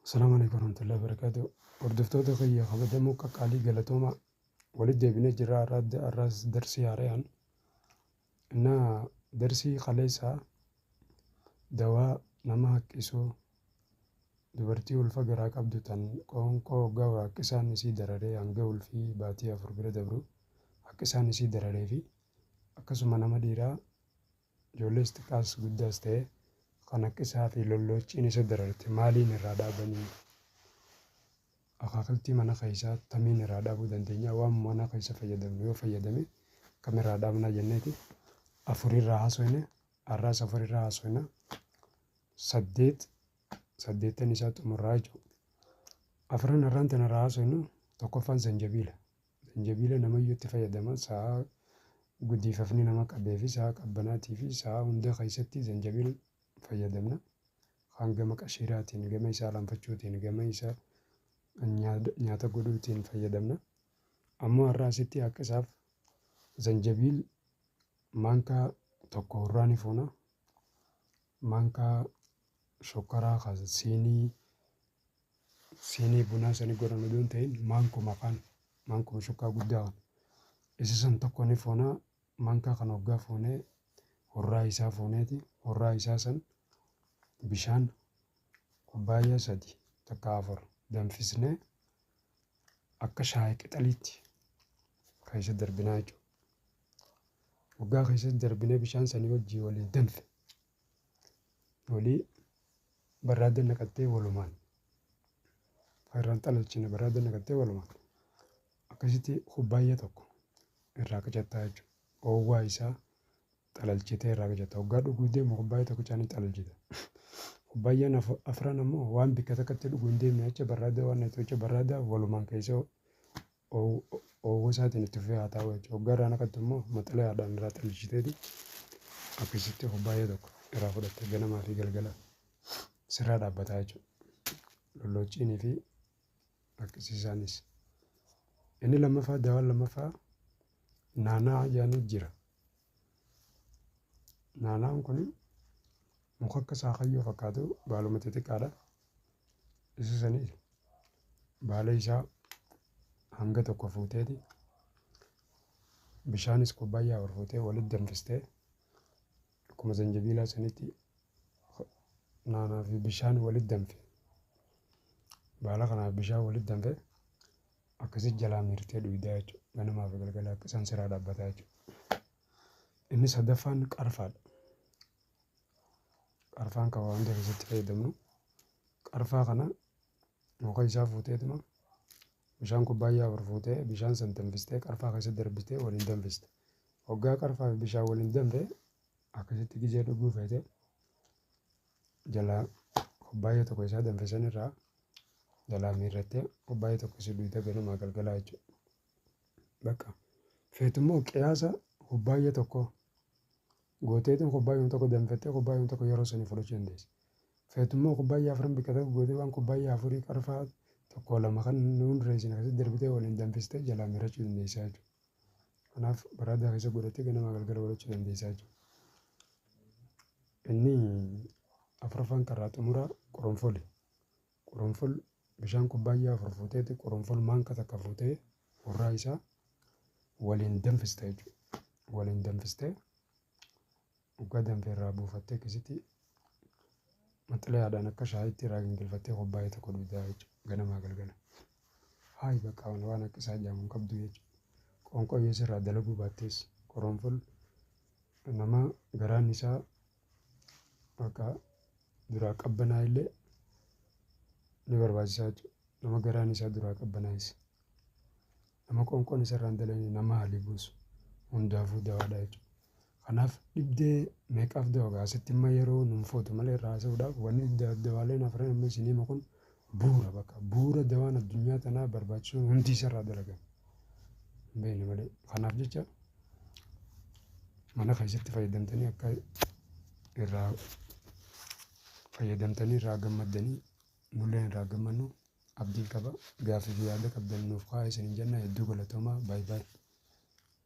السلام عليكم ورحمة الله وبركاته. وردفتوتا خيّا خبدمو كقالي قلتوما ولد بنا جرا راد الراس درسي عريان إنا درسي خليسا دواء نما كيسو دبرتي والفقر عبدو تن كو قوا كسان نسي دراري عن قول في باتي أفرقر دبرو كسان نسي دراري في أكسو نما ديرا جولست كاس قداسته خانا كسا في لولوچ إنسا درارتي مالي نرادا بني أخاقلتي منا خيسا تمين رادا بودن دنيا وام منا خيسا فيدمي كم رادا منا جنتي أفوري راحسوينه الراس أفوري راحسوينه سديت نسات مراجو أفرن رانتنا راحسوينه تقفان زنجبيل نما يوتي فيدما سا قدي ففني نما كبيفي سا كبناتي في سا ونده خيستي زنجبيل فيدمنا خانقمك أشيراتي نقمي سا لنفتشوتي نقمي سا nyaata godhuutiin fayyadamna. Ammoo har'aa asitti akka isaaf zanjabiil maankaa tokko irraa ni fuuna. Maankaa shokkoraa kan siinii bunaa sanii godhan odoo hin ta'in maankuma shukkaa guddaa kan. Isa san tokko ni fuuna. Maankaa kan hoggaa fuunee horraa isaa fuuneeti. Horraa isaa san bishaan kubbaayyaa 3 takka 4 danfisnee akka shaayii qixaliitti keessa darbinaa jechuudha. Waggaa keessatti darbinee bishaan sanii wajjii waliin danfe. Walii barraada naqattee walumaan. Faayirraan xalalchine barraada naqattee walumaan. Akkasitti kubbaayyaa tokko irraa qicattaa jechuudha. Oowwaa isaa xalalchitee irraa qicatta. Waggaa dhuguu deemu kubbaayyaa tokko caanii xalalchita. Kubbaayyan afran ammoo waan bikka takkatti dhuguu hin deemne jecha barraada waan natti jecha barraada walumaan keessa oowwaa isaatiin itti fufee haa taa'u jechuudha. Waggaa irraa naqattu immoo maxalayaadhaan irraa xalalchiteeti akkasitti kubbaayyaa tokko irraa fudhatte ganamaa fi galgala sirraa dhaabbataa jechuudha. Lolloociinii fi akkasiisaanis. Inni lammaffaa dawaan lammaffaa naanaa jedhamu jira. Naanaan kuni muka akka saakayyoo fakkaatu baaluma xixiqqaadha. Isa sanii baala isaa hanga tokko fuuteeti. Bishaanis kubbaayyaa afur fuutee walitti danfistee akkuma zanjabiilaa sanitti naanaa fi bishaan walitti danfe. Baala kanaaf bishaan walitti danfe akkasitti jalaa miirtee dhugdaa jechuudha. Ganamaa fi galgala akka isaan sirraa dhaabbataa jechuudha. Inni sadaffaan qarfaadha. Qarfaan kan waan keessatti fayyadamnu. Qarfaa kana muka isaa fuuteetuma bishaan kubbaayyaa afur fuutee bishaan san danfistee qarfaa keessatti darbistee waliin danfiste. Waggaa qarfaa fi bishaan waliin danfe akkasitti gijee dhuguu feete jalaa kubbaayyaa tokko isaa danfisan irraa jalaa miirrattee kubbaayyaa tokko si dhuyite ganamaa galgalaa jechuudha. Bakka feetummoo qiyaasa kubbaayyaa tokko gooteetiin kubbaayyaa tokko danfattee kubbaayyaa tokko yeroo sanii fudhachuu dandeessa. Feetummoo kubbaayyaa afran bikka tokko gootee waan kubbaayyaa afurii qarfaa tokko lama kan nuun reesina akkasitti darbitee waliin danfistee jalaa miirrachuu dandeessaa jechuudha. Kanaaf baraadaa keessa godhattee ganamaa galgala godhachuu dandeessaa jechuudha. Inni afuraffaan karaa xumuraa qoronfoli. Qoronfol bishaan kubbaayyaa afur fuuteeti qoronfol maanka takka fuutee horraa isaa waliin danfiste jechuudha. Waliin danfistee waggaa danfee irraa buufattee akkasitti maxalayaadhaan akka shaayitti irraa gingilfattee kubbaayyaa tokko dhugdaa jechuudha. Ganamaa galgala. Haayi bakka waan akka isaa jedhamu hin qabdu jechuudha. Qoonqooyyees irraa dalaguu baattees qoronfol nama garaan isaa bakka duraa qabbanaa illee ni barbaachisaa jechuudha. Nama garaan isaa duraa qabbanaayis. Nama qoonqoon isa irraan dalagni nama haalii buusu hundaafuu dawaadha jechuudha. Kanaaf dhibdee meeqaaf dawaa asitti immoo yeroo nuun footu malee irraa haasa'uudhaaf wanni dawaaleen afran amma isin himu kun bu'uura bakka bu'uura dawaan addunyaa tanaa barbaachisuun hundi isa irraa dalagama. Hin beekne malee kanaaf jecha mana keessatti fayyadamtanii akka irraa fayyadamtanii irraa gammaddanii nulleen irraa gammannu abdiin qaba. Gaaffii fi yaada qabdan nuuf kaa'aa isiniin jenna. Hedduu galatoomaa. Baay'ee.